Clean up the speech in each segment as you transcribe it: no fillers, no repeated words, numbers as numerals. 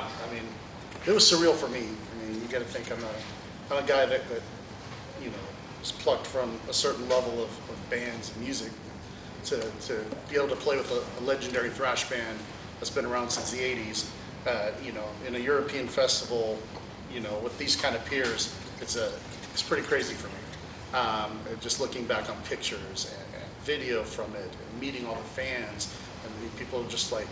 I mean, it was surreal for me. I mean, you got to think I'm a guy that you know was plucked from a certain level of bands and music to be able to play with a legendary thrash band that's been around since the '80s. You know, in a European festival, you know, with these kind of peers, it's pretty crazy for me. Just looking back on pictures and video from it, and meeting all the fans, and people just like,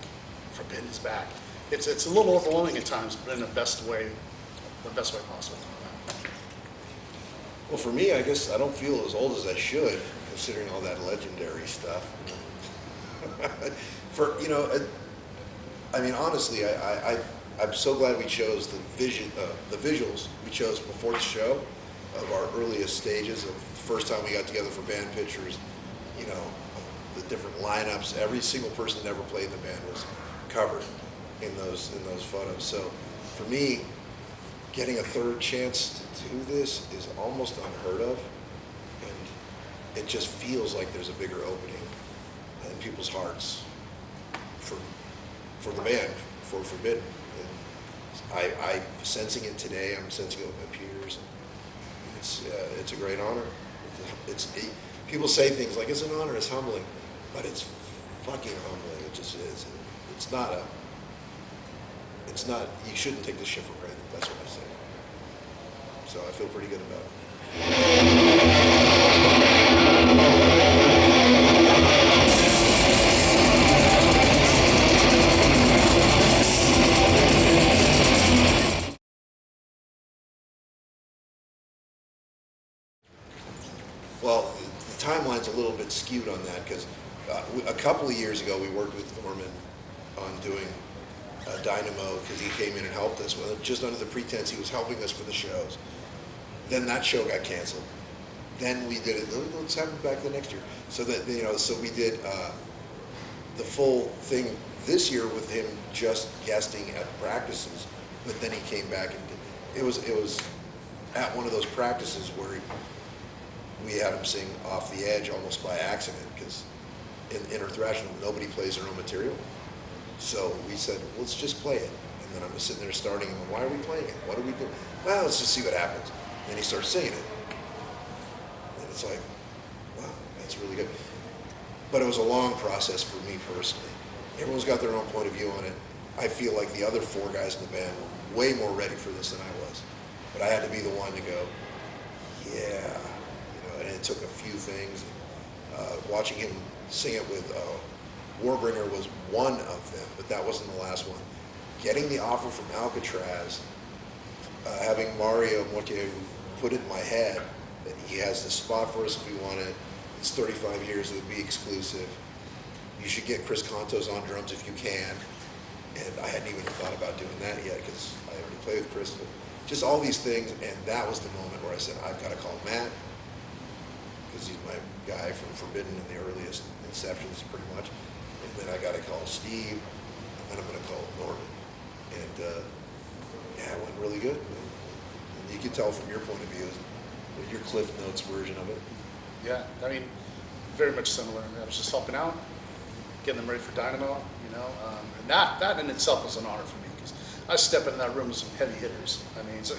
Forbidden's back. It's a little overwhelming at times, but in the best way possible. Well, for me, I guess I don't feel as old as I should, considering all that legendary stuff. I mean, honestly, I'm so glad we chose the visuals we chose before the show of our earliest stages of the first time we got together for band pictures. You know, the different lineups. Every single person that ever played in the band was covered in those photos. So, for me, getting a third chance to do this is almost unheard of, and it just feels like there's a bigger opening in people's hearts for the band, for Forbidden. And I'm sensing it today. I'm sensing it with my peers. It's a great honor. People say things like it's an honor, it's humbling, but it's fucking humbling. It just is. It's not. You shouldn't take this shit for granted. That's what I say. So I feel pretty good about it. Well, the timeline's a little bit skewed on that because a couple of years ago we worked with Norman on doing Dynamo because he came in and helped us with it, just under the pretense he was helping us for the shows. Then that show got canceled. Then we did it. Let's have it back the next year. So that so we did the full thing this year with him just guesting at practices. But then he came back and it was at one of those practices where we had him sing Off the Edge almost by accident because in Inner Thrash nobody plays their own material. So we said, let's just play it. And then I'm sitting there starting, and why are we playing it? What do we do? Well, let's just see what happens. And he starts singing it. And it's like, wow, that's really good. But it was a long process for me personally. Everyone's got their own point of view on it. I feel like the other four guys in the band were way more ready for this than I was. But I had to be the one to go, yeah. And it took a few things. Watching him sing it with Warbringer was one of them, but that wasn't the last one. Getting the offer from Alcatraz, having Mario Mortier put it in my head that he has this spot for us if we want it. It's 35 years, it would be exclusive. You should get Chris Contos on drums if you can. And I hadn't even thought about doing that yet because I already played with Chris. Just all these things, and that was the moment where I said, I've got to call Matt, because he's my guy from Forbidden in the earliest inceptions, pretty much. And then I got to call Steve, and then I'm going to call Norman. And yeah, it went really good. And you can tell from your point of view, your Cliff Notes version of it. Yeah, I mean, very much similar. I was just helping out, getting them ready for Dynamo, you know. And that in itself was an honor for me because I step into that room with some heavy hitters. I mean, so,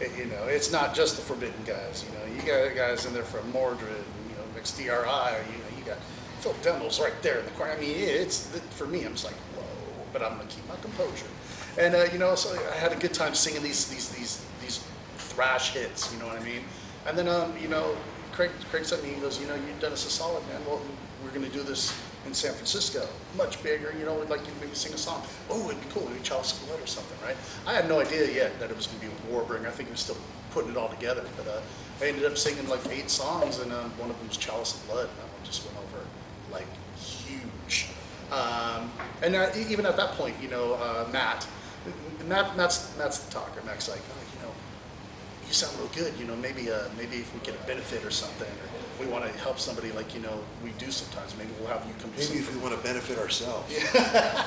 it's not just the Forbidden guys. You got guys in there from Mordred, and, XDRI. You got Phil Demmels right there in the corner. I mean, for me, I'm just like, whoa. But I'm gonna keep my composure. And so I had a good time singing these thrash hits. You know what I mean? And then Craig said to me, he goes, you've done us a solid, man. Well, we're gonna do this in San Francisco, much bigger. We'd like you to maybe sing a song. Oh, it'd be cool, maybe Chalice of Blood or something, right? I had no idea yet that it was going to be with Warbringer. I think he was still putting it all together. But I ended up singing like 8 songs, and one of them was Chalice of Blood, and that one just went over like huge. And even at that point, Matt's the talker. Matt's like, you sound real good. Maybe if we get a benefit or something, or we want to help somebody like we do sometimes. Maybe we'll have you come. Maybe if we want to benefit ourselves. Yeah.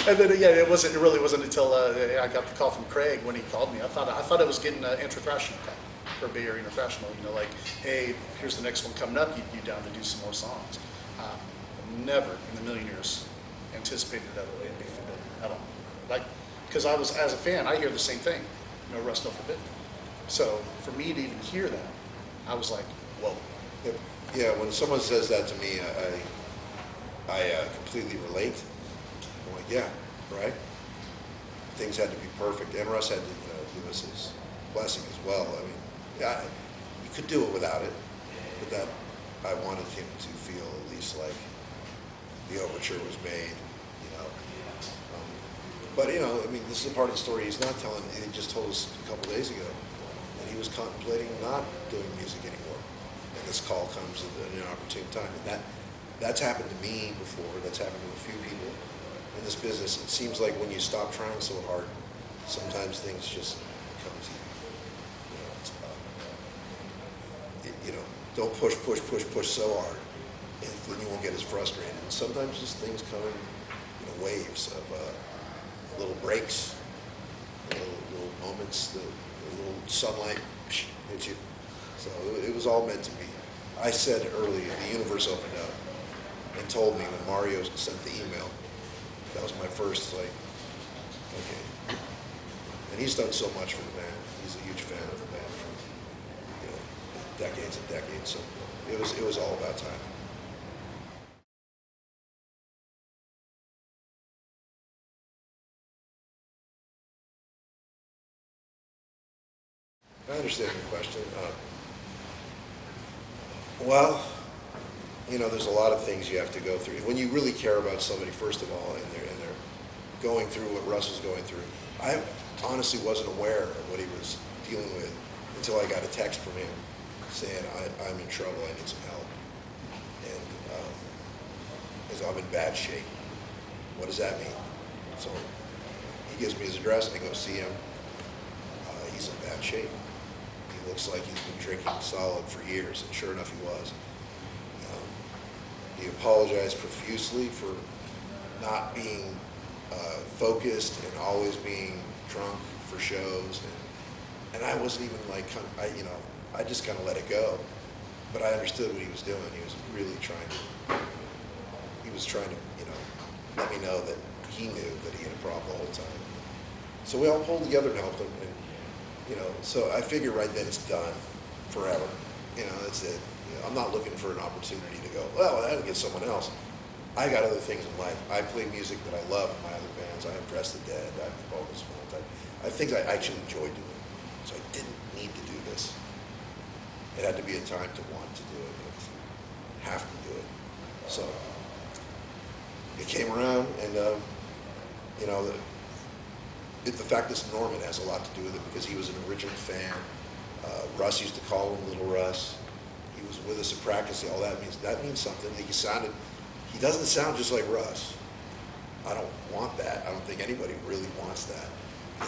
And then it really wasn't until I got the call from Craig when he called me. I thought I was getting an Inter-Thrashing call for Bay Area International. Like, hey, here's the next one coming up. You down to do some more songs? Never in a million years anticipated that it would be Forbidden at all. Like because I was, as a fan, I hear the same thing, no rust, no forbidden. So for me to even hear that, I was like, whoa. Yeah, when someone says that to me, I completely relate. I'm like, yeah, right? Things had to be perfect, and Russ had to, give us his blessing as well. I mean, yeah, you could do it without it, but that I wanted him to feel at least like the overture was made, you know. But I mean, this is a part of the story he's not telling. He just told us a couple days ago that he was contemplating not doing music anymore, and this call comes at an opportune time. And that's happened to me before. That's happened to a few people in this business. It seems like when you stop trying so hard, sometimes things just come to you. Don't push so hard, and then you won't get as frustrated. And sometimes just things come in waves of little breaks, little moments, the little sunlight hits you. So it was all meant to be. I said earlier, the universe opened up and told me when Mario sent the email. That was my first, okay. And he's done so much for the band. He's a huge fan of the band for, decades and decades. So it was all about time. I understand your question. Well, there's a lot of things you have to go through. When you really care about somebody, first of all, and they're going through what Russ was going through, I honestly wasn't aware of what he was dealing with until I got a text from him saying, I'm in trouble, I need some help. And because I'm in bad shape. What does that mean? So he gives me his address, I go see him. He's in bad shape. He looks like he's been drinking solid for years, and sure enough he was. He apologized profusely for not being focused and always being drunk for shows, and I wasn't even like, I just kind of let it go, but I understood what he was doing. He was really trying to let me know that he knew that he had a problem the whole time. So we all pulled together and helped him, and so I figure right then it's done forever. That's it. I'm not looking for an opportunity to go, well, I can get someone else. I got other things in life. I play music that I love in my other bands. I have Dress the Dead. I have the Vocals Fund. I have things I actually enjoy doing. So I didn't need to do this. It had to be a time to want to do it, and have to do it. So it came around, and the fact that Norman has a lot to do with it, because he was an original fan. Russ used to call him Little Russ. He was with us at practice. All that means something. He doesn't sound just like Russ. I don't want that. I don't think anybody really wants that.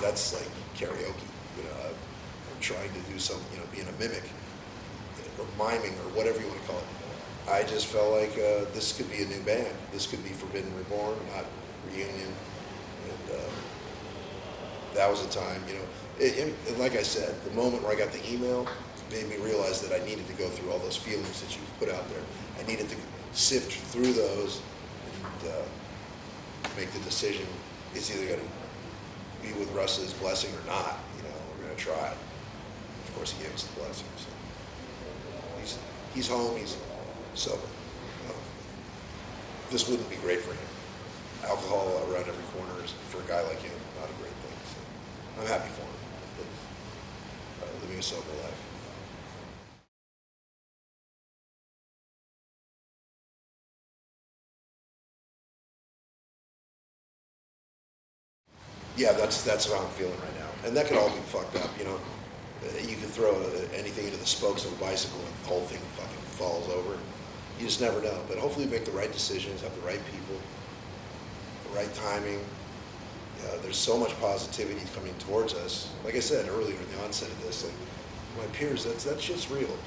That's like karaoke. I'm trying to do some, being a mimic or miming or whatever you want to call it. I just felt like this could be a new band. This could be Forbidden Reborn, not Reunion. And that was a time, and like I said, the moment where I got the email made me realize that I needed to go through all those feelings that you've put out there. I needed to sift through those and make the decision. It's either going to be with Russ's blessing or not. We're going to try. Of course, he gave us the blessing. So he's home. He's sober. This wouldn't be great for him. Alcohol around every corner is, for a guy like him, not a great thing. So I'm happy for him. Living a sober life. Yeah, that's how I'm feeling right now, and that could all be fucked up. You can throw anything into the spokes of a bicycle and the whole thing fucking falls over. You just never know. But hopefully, make the right decisions, have the right people, the right timing. There's so much positivity coming towards us. Like I said earlier in the onset of this, like my peers, that shit's real.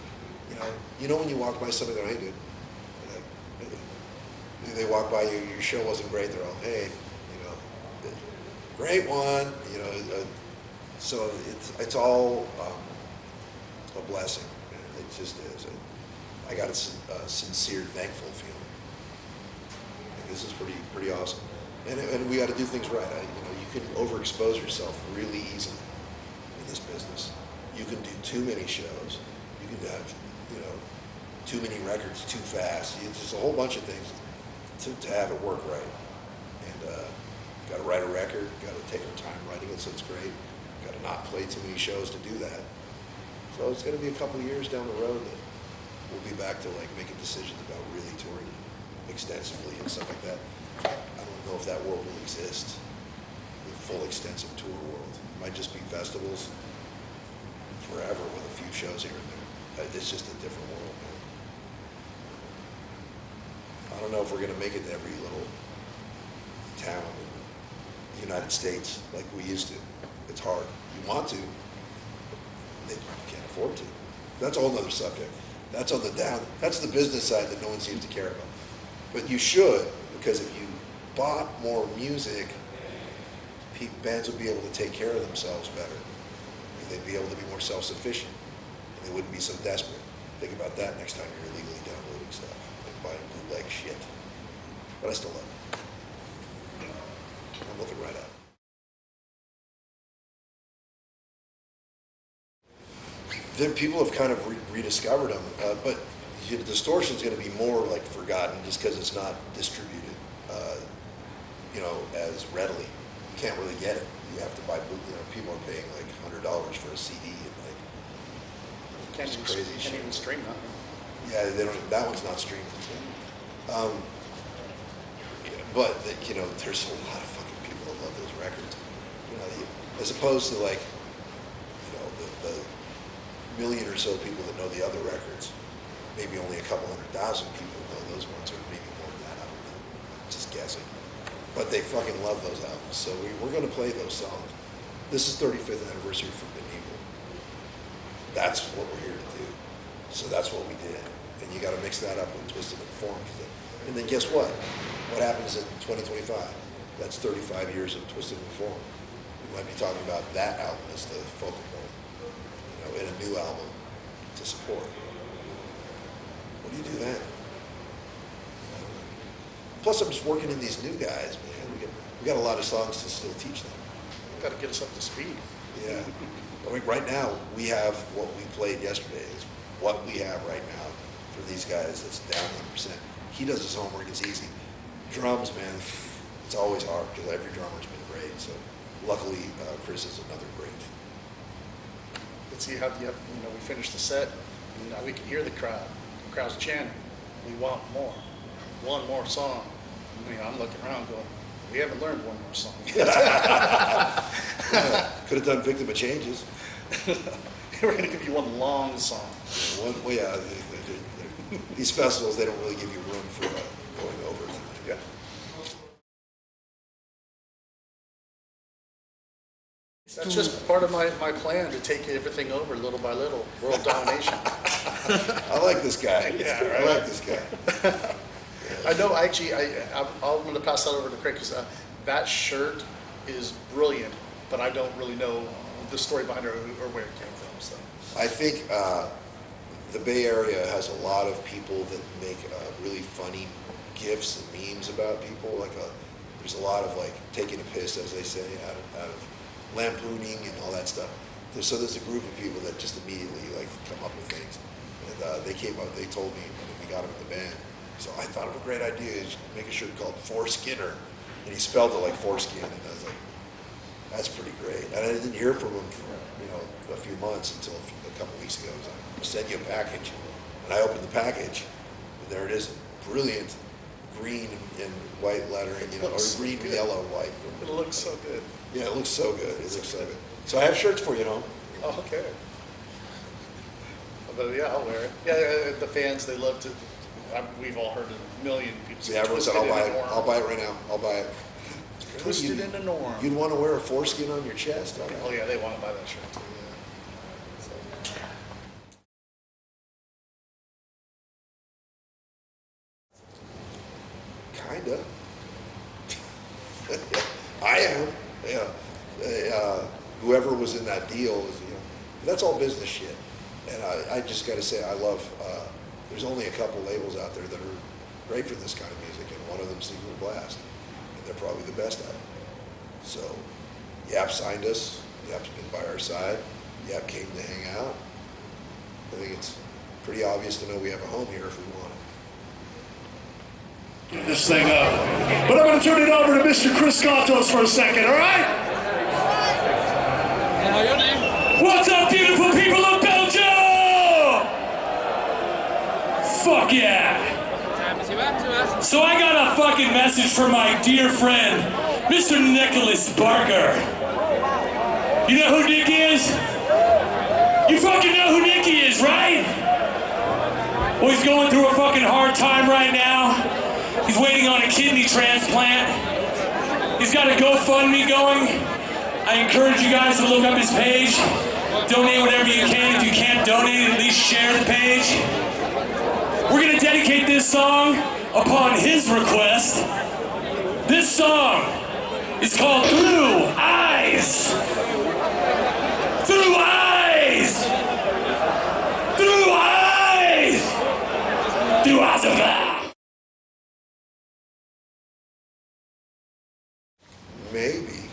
When you walk by somebody, hey, dude, they walk by you, your show wasn't great. They're all, hey. Great one, so it's all a blessing. It just is. I got a sincere, thankful feeling. This is pretty awesome, and we got to do things right. You you can overexpose yourself really easily in this business. You can do too many shows. You can have, you know, too many records too fast. There's a whole bunch of things to have it work right. And got to write a record, got to take our time writing it so it's great. Got to not play too many shows to do that. So it's going to be a couple of years down the road that we'll be back to like making decisions about really touring extensively and stuff like that. I don't know if that world will exist, the full extensive tour world. It might just be festivals forever with a few shows here and there. It's just a different world, man. I don't know if we're going to make it to every little town in the United States like we used to. It's hard. You want to, but you can't afford to. That's a whole other subject. That's on the down. That's the business side that no one seems to care about. But you should, because if you bought more music, bands would be able to take care of themselves better. They'd be able to be more self-sufficient, and they wouldn't be so desperate. Think about that next time you're illegally downloading stuff and buying bootleg shit. But I still love it. I'm looking right at it. Then people have kind of rediscovered them, but distortion is going to be more like forgotten just because it's not distributed, you know, as readily. You can't really get it. You have to buy boot. You know, people are paying like $100 for a CD, and like Can't even stream that. Yeah, they don't. That one's not streaming. But you know, there's a lot of fucking people that love those records. You know, as opposed to like, you know, the million or so people that know the other records. Maybe only a couple 100,000 people know those ones, or maybe more than that. I don't know. I'm just guessing. But they fucking love those albums. So we're going to play those songs. This is 35th anniversary for Medieval. That's what we're here to do. So that's what we did. And you got to mix that up with Twisted and Form. And then guess what? What happens in 2025? That's 35 years of Twisted and Form. We might be talking about that album as the focal point, you know, in a new album to support. What do you do then? Plus, I'm just working in these new guys, man. We got a lot of songs to still teach them. Got to get us up to speed. Yeah. I mean, right now, we have what we played yesterday is what we have right now for these guys that's down 100%. He does his homework, it's easy. Drums, man, it's always hard because every drummer's been great. So luckily, Chris is another great. Let's see how, you know, we finished the set, and now we can hear the crowd. The crowd's chanting, we want more. One more song. And, you know, I'm looking around going, we haven't learned one more song yet. Could have done Victim of Changes. We're going to give you one long song. Well, yeah, these festivals, they don't really give you room for going over time. Yeah. That's just part of my plan to take everything over little by little. World domination. I like this guy. Yeah, right. I like this guy. I know, actually, I'm going to pass that over to Craig because that shirt is brilliant, but I don't really know the story behind it or where it came from. So I think the Bay Area has a lot of people that make really funny gifs and memes about people. Like there's a lot of like taking a piss, as they say, out of lampooning and all that stuff. So there's a group of people that just immediately like come up with things. And they came up, they told me when we got him in the band. So I thought of a great idea, is make a shirt called Foreskinner. And he spelled it like foreskin, and I was like, that's pretty great. And I didn't hear from him for, you know, a few months until a couple weeks ago. He was like, I'll send you a package. And I opened the package, and there it is, brilliant green and white lettering, you know, or green, yellow, white. it looks so good. Yeah, it looks so good. It looks so good. So I have shirts for you, home. Oh, okay. But yeah, I'll wear it. Yeah, the fans, they love to. We've all heard a million people say, Yeah, everyone said, I'll buy it. I'll buy it right now. I'll buy it. Twisted into norm. You'd want to wear a foreskin on your chest. Okay. Oh yeah, they want to buy that shirt too. Yeah. Kinda. I am. Yeah. Whoever was in that deal is, you know, that's all business shit. And I just got to say, I love. There's only a couple labels out there that are great for this kind of music, and one of them's Nuclear Blast, and they're probably the best at it. So Yap signed us. Yap's been by our side. Yap came to hang out. I think it's pretty obvious to know we have a home here if we want it. Get this thing up. But I'm going to turn it over to Mr. Chris Gatos for a second, all right? What's up, beautiful people of Belgium? Fuck yeah. So I got a fucking message from my dear friend, Mr. Nicholas Barker. You know who Nick is? You fucking know who Nicky is, right? Well, he's going through a fucking hard time right now. He's waiting on a kidney transplant. He's got a GoFundMe going. I encourage you guys to look up his page. Donate whatever you can. If you can't donate, at least share the page. We're gonna dedicate this song upon his request. This song is called Through Eyes. Through Eyes. Through Eyes. Through Eyes of that. Maybe.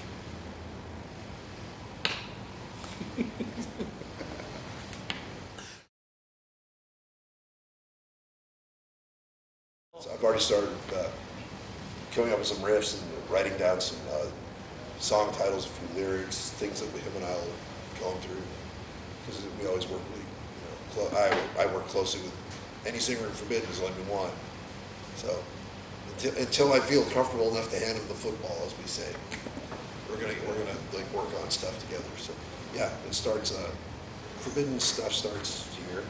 So I've already started coming up with some riffs and writing down some song titles, a few lyrics, things that him and I will go through. Because we always work, I work closely with any singer in Forbidden. There's only been one. So until I feel comfortable enough to hand him the football, as we say, we're gonna like work on stuff together. So yeah, it starts. Forbidden stuff starts here,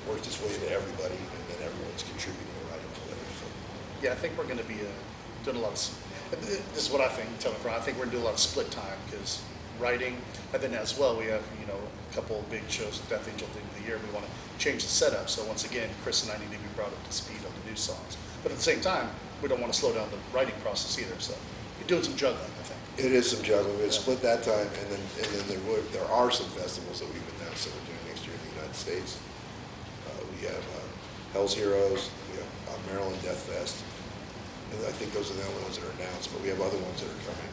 works its way into everybody, and then everyone's contributing and writing together. So Yeah, I think we're going to be doing a lot of, this is what I think, tell me, I think we're going to do a lot of split time, because writing, and then as well, we have, a couple of big shows, Death Angel thing of the year, we want to change the setup. So once again, Chris and I need to be brought up to speed on the new songs. But at the same time, we don't want to slow down the writing process either. So you're doing some juggling, I think. it is some juggling. We split that time, and then there are some festivals that we've announced that we're doing next year in the United States. We have Hell's Heroes, we have Maryland Death Fest, and I think those are the only ones that are announced, but we have other ones that are coming.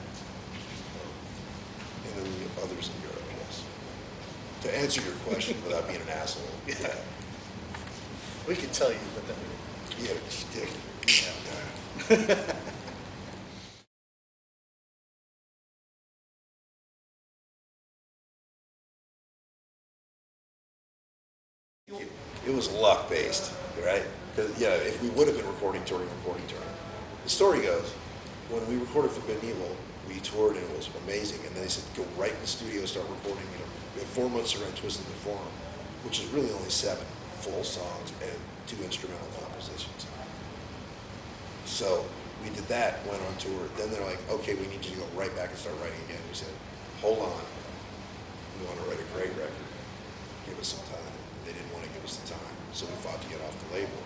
And then we have others in Europe, yes. To answer your question without being an asshole. Yeah. We could tell you, but then Yeah, stick. Yeah. It was luck based, right? Because if we would have been recording touring. The story goes, when we recorded Forbidden Evil, we toured and it was amazing. And then they said, go right in the studio, start recording. We had 4 months to write Twisted the Forum, which is really only 7 full songs and 2 instrumental compositions. So we did that, went on tour. Then they're like, okay, we need you to go right back and start writing again. We said, hold on. We want to write a great record. Give us some time. They didn't want to give us the time, so we fought to get off the label.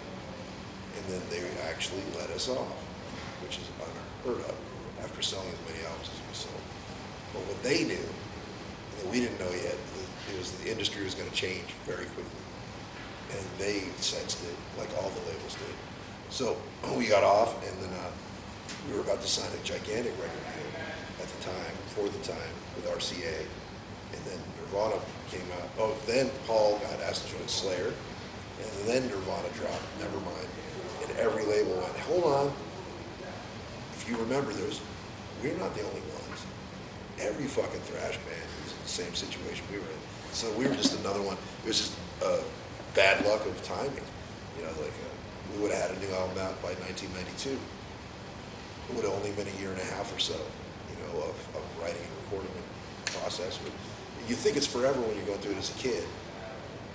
And then they actually let us off, which is unheard of after selling as many albums as we sold. But what they knew, and we didn't know yet, it was the industry was going to change very quickly. And they sensed it, like all the labels did. So we got off, and then we were about to sign a gigantic record deal at the time, for the time, with RCA. And then Nirvana came out. Oh, then Paul got asked to join Slayer. And then Nirvana dropped, Nevermind. And every label went, hold on. If you remember, we're not the only ones. Every fucking thrash band was in the same situation we were in. So we were just another one. It was just bad luck of timing. We would have had a new album out by 1992. It would have only been a year and a half or so, of writing and recording and process. But you think it's forever when you're going through it as a kid,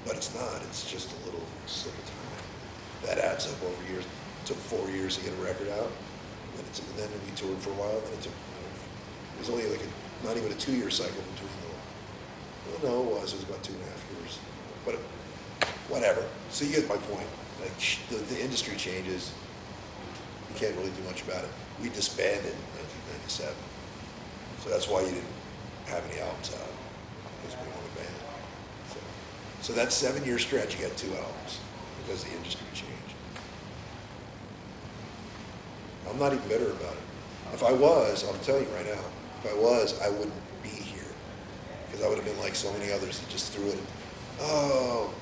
but it's not. It's just a little slip of time. That adds up over years. It took 4 years to get a record out. And then we toured for a while. Then it was only not even a 2-year cycle between them. Well, no, it was about 2.5 years. But whatever. So you get my point. Like the industry changes. You can't really do much about it. We disbanded in 1997. So that's why you didn't have any albums out, because we weren't a band. So that 7-year stretch, you got 2 albums because the industry changed. I'm not even bitter about it. If I was, I'm telling you right now, if I was, I wouldn't be because I would have been like so many others that just threw it. Oh,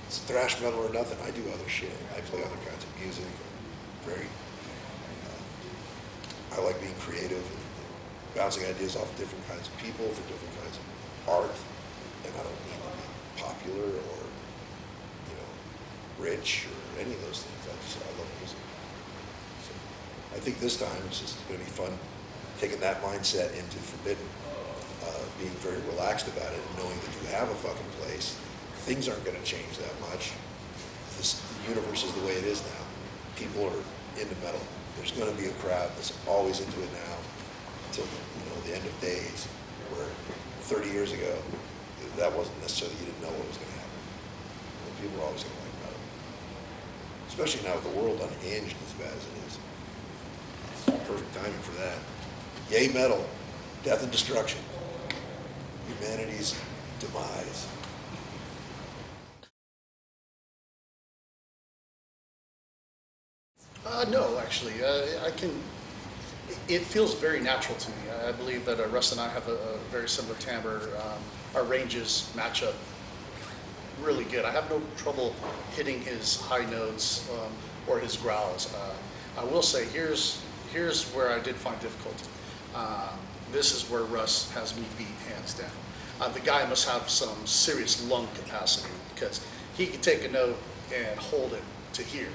it's thrash metal or nothing. I do other shit. I play other kinds of music. Very. I like being creative and bouncing ideas off different kinds of people for different kinds of art, and I don't need to be popular or, you know, rich or any of those things. I love music. So I think this time it's just going to be fun taking that mindset into Forbidden, being very relaxed about it and knowing that you have a fucking place. Things aren't going to change that much. The universe is the way it is now. People are into metal. There's going to be a crowd that's always into it now until, you know, the end of days, where 30 years ago, that wasn't necessarily, you didn't know what was going to happen. You know, people are always going to like metal. Especially now with the world unhinged as bad as it is. It's perfect timing for that. Yay metal, death and destruction. Humanity's demise. No, actually, I can. It feels very natural to me. I believe that Russ and I have a very similar timbre. Our ranges match up really good. I have no trouble hitting his high notes or his growls. I will say, here's where I did find difficulty. This is where Russ has me beat hands down. The guy must have some serious lung capacity, because he can take a note and hold it to here.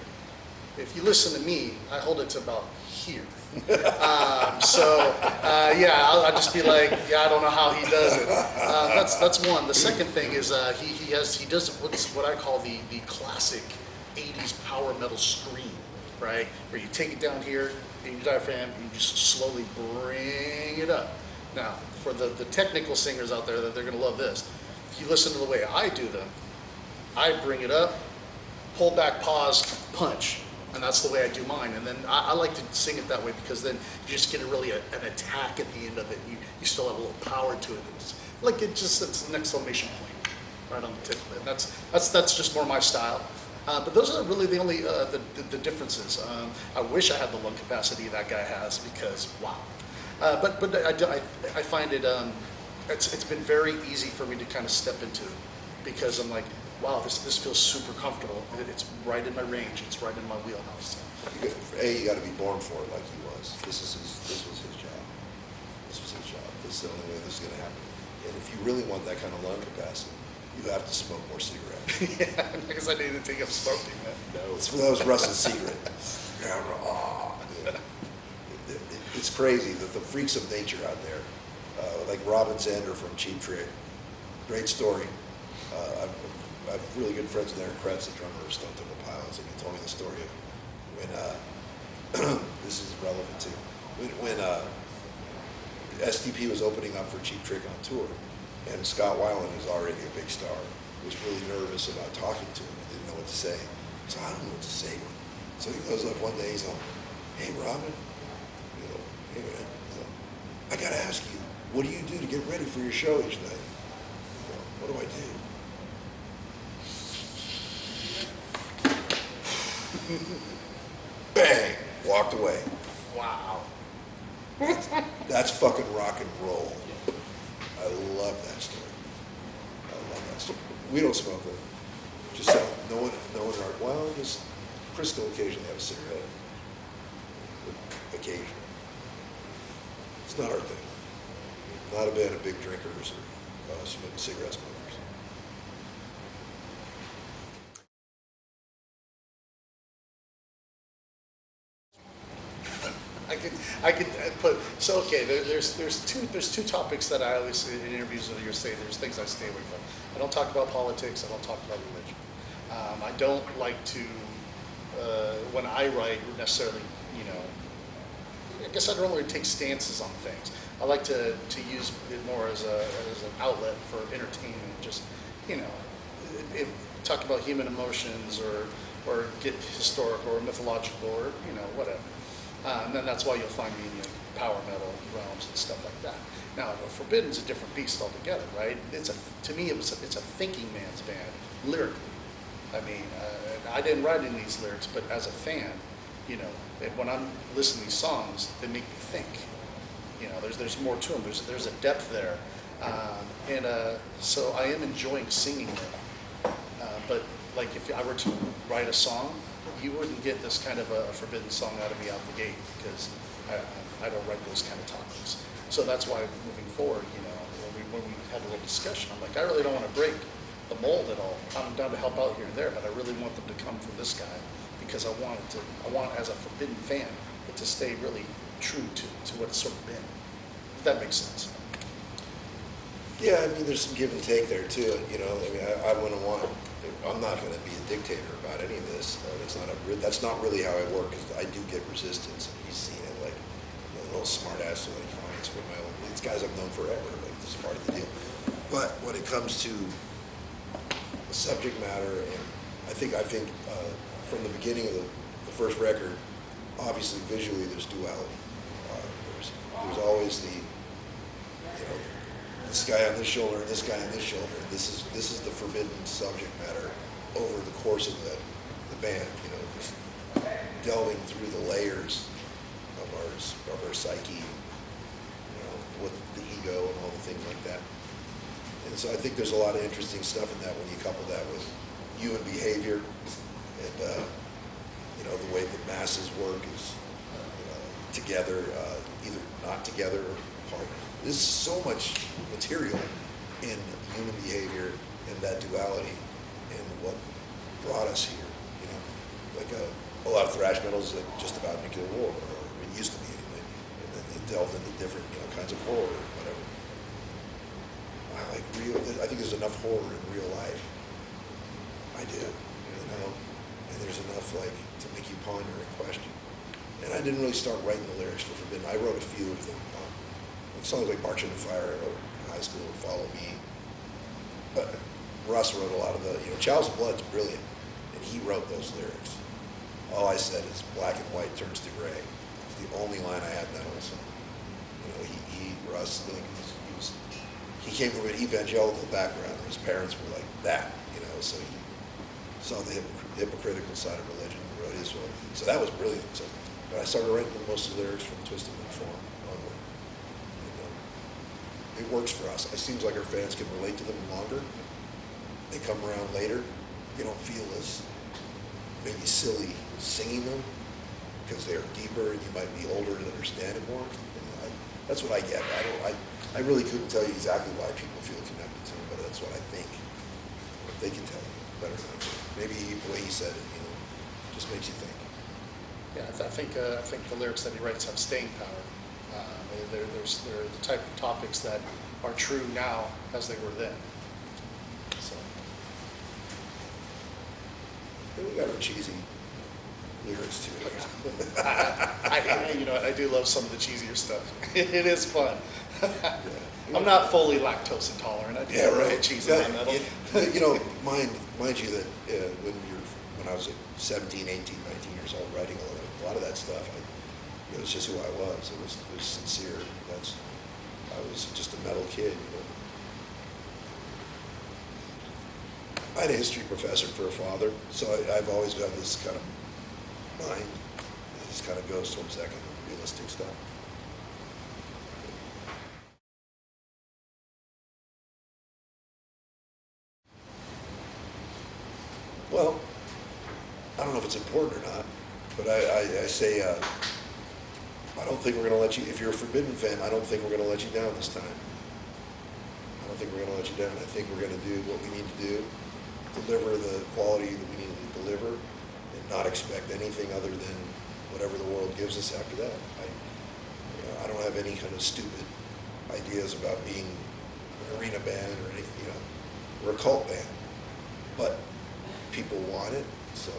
If you listen to me, I hold it to about here. Yeah, I'll just be like, yeah, I don't know how he does it. That's one. The second thing is he does what I call the classic 80s power metal scream, right? Where you take it down here in your diaphragm and you just slowly bring it up. Now, for the technical singers out there, they're going to love this. If you listen to the way I do them, I bring it up, pull back, pause, punch. And that's the way I do mine. And then I like to sing it that way, because then you just get an attack at the end of it. You still have a little power to it. It's like it's an exclamation point right on the tip of it. And that's just more my style. But those are really the only the differences. I wish I had the lung capacity that guy has, because wow. But I find it it's been very easy for me to kind of step into, because I'm like, wow, this feels super comfortable. It's right in my range. It's right in my wheelhouse. You got to be born for it, like he was. This was his job. This was his job. This is the only way this is going to happen. And if you really want that kind of lung capacity, you have to smoke more cigarettes. Yeah, because I need to take up smoking, man. No, that was Russ's secret. It's crazy that the freaks of nature out there, like Robin Zander from Cheap Trick, great story. I have really good friends with Aaron Kretz, the drummer of Stone Temple Pilots, and he told me the story of when, this is relevant too, when STP was opening up for Cheap Trick on tour, and Scott Weiland, who's already a big star, was really nervous about talking to him. He didn't know what to say. So I don't know what to say to him. So he goes up one day, he's like, hey, Robin, you know, hey, man, I got to ask you, what do you do to get ready for your show each night? You know, what do I do? Bang! Walked away. Wow. That's fucking rock and roll. I love that story. I love that story. We don't smoke it. Just so no one, well, just Chris will occasionally have a cigarette. Occasionally. It's not our thing. Not a band of big drinkers or cigarette smokers. I could put, so okay, there's two topics that I always, in interviews that you say, there's things I stay away from. I don't talk about politics, I don't talk about religion. I don't like to, when I write, necessarily, you know, I guess I don't really take stances on things. I like to use it more as an outlet for entertainment, just, you know, talk about human emotions, or get historical or mythological, or, you know, whatever. And then that's why you'll find me in the power metal realms and stuff like that. Now, Forbidden's a different beast altogether, right? To me, it's a thinking man's band, lyrically. I mean, I didn't write any of these lyrics, but as a fan, you know, when I'm listening to these songs, they make me think. You know, there's more to them. There's a depth there So I am enjoying singing them. But like if I were to write a song, you wouldn't get this kind of a forbidden song out of me out the gate because I don't write those kind of topics. So that's why moving forward, you know, when we had a little discussion, I'm like, I really don't want to break the mold at all. I'm down to help out here and there, but I really want them to come from this guy because I want as a forbidden fan, it to stay really true to what it's sort of been. If that makes sense. Yeah, I mean, there's some give and take there too. You know, I mean, I wouldn't want. I'm not going to be a dictator about any of this. That's not really how I work. Because I do get resistance, and he's seen it. Like, you know, little smart ass like comments from my own. These guys I've known forever. Like, this is part of the deal. But when it comes to the subject matter, and I think from the beginning of the first record, obviously visually there's duality. There's always the, you know, this guy on this shoulder and this guy on this shoulder. This is the forbidden subject matter over the course of the band. You know, just delving through the layers of our psyche. You know, with the ego and all the things like that. And so I think there's a lot of interesting stuff in that when you couple that with human behavior and you know, the way that masses work is together, either not together or apart. There's so much material in human behavior and that duality and what brought us here. You know, like a lot of thrash metal is just about nuclear war, or it used to be anyway. And then they delved into different kinds of horror or whatever. I think there's enough horror in real life. I do, you know, and there's enough like to make you ponder and question. And I didn't really start writing the lyrics for Forbidden. I wrote a few of them. Songs like March into Fire, I wrote in high school, Follow Me. But Russ wrote a lot of the, you know, Chalice of Blood's brilliant, and he wrote those lyrics. All I said is black and white turns to gray. It's the only line I had in that whole song. You know, Russ, like, he came from an evangelical background. His parents were like that, you know, so he saw the hypocritical side of religion and wrote his one. So that was brilliant. So, but I started writing most of the lyrics from Twisted Metal onward. It works for us. It seems like our fans can relate to them longer. They come around later. You don't feel as maybe silly singing them because they're deeper and you might be older and understand it more. And that's what I get. I really couldn't tell you exactly why people feel connected to them, but that's what I think. They can tell you better than I can. Maybe the way he said it, you know, just makes you think. Yeah, I think the lyrics that he writes have staying power. They're the type of topics that are true now as they were then. So. And we got our cheesy lyrics too. I do love some of the cheesier stuff. It is fun. Yeah. I'm not fully lactose intolerant. I do right. Cheese in my metal. You know, mind you that when I was 17, 18, 19 years old, writing a lot of that stuff, it was just who I was. It was sincere. I was just a metal kid, you know. I had a history professor for a father, so I've always got this kind of mind. It just kind of goes towards that kind of realistic stuff. Well, I don't know if it's important or not, but I say, I don't think we're going to let you, if you're a Forbidden fan, I don't think we're going to let you down this time. I don't think we're going to let you down. I think we're going to do what we need to do, deliver the quality that we need to deliver, and not expect anything other than whatever the world gives us after that. I don't have any kind of stupid ideas about being an arena band or anything, you know. We're a cult band, but people want it, so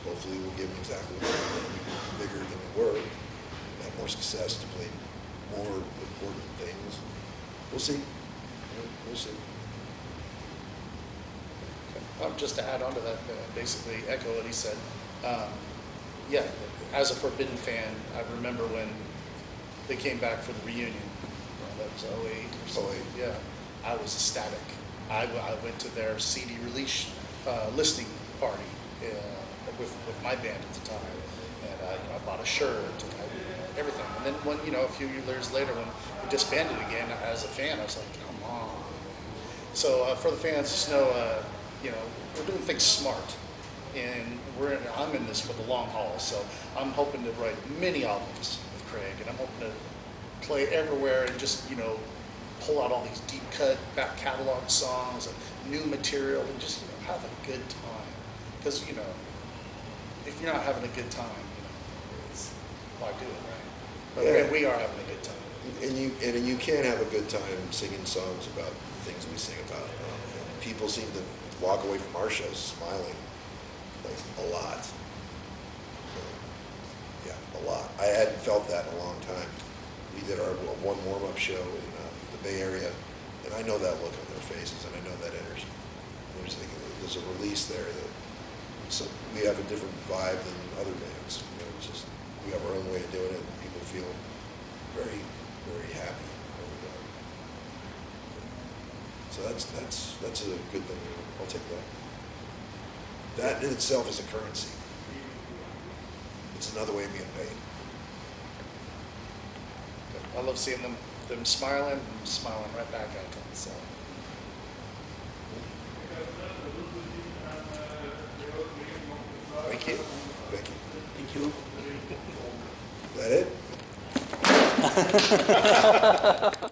hopefully we'll give them exactly what they want. We can be bigger than we were, have more success to play more important things. We'll see. We'll see. Just to add on to that, basically echo what he said. Yeah, as a Forbidden fan, I remember when they came back for the reunion. That was 08 or something. Yeah, I was ecstatic. I went to their CD release listening party with my band at the time, and I bought a shirt and everything. And then when a few years later, when we disbanded again, as a fan, I was like, come on. So for the fans, just know, we're doing things smart, and I'm in this for the long haul. So I'm hoping to write many albums with Craig, and I'm hoping to play everywhere and just pull out all these deep cut back catalog songs and new material and just have a good time. Because if you're not having a good time, why do it, right? But Yeah. we are having a good time. And you can have a good time singing songs about things we sing about. People seem to walk away from our shows smiling, like, a lot. Yeah, a lot. I hadn't felt that in a long time. We did our one warm-up show in the Bay Area, and I know that look on their faces, and I know that energy. There's a release there that, so we have a different vibe than other bands. It's just, we have our own way of doing it, and people feel very, very happy. So that's a good thing. I'll take that. That in itself is a currency. It's another way of being paid. I love seeing them smiling and smiling right back at them. So. Thank you. Thank you. Thank you. Is that it?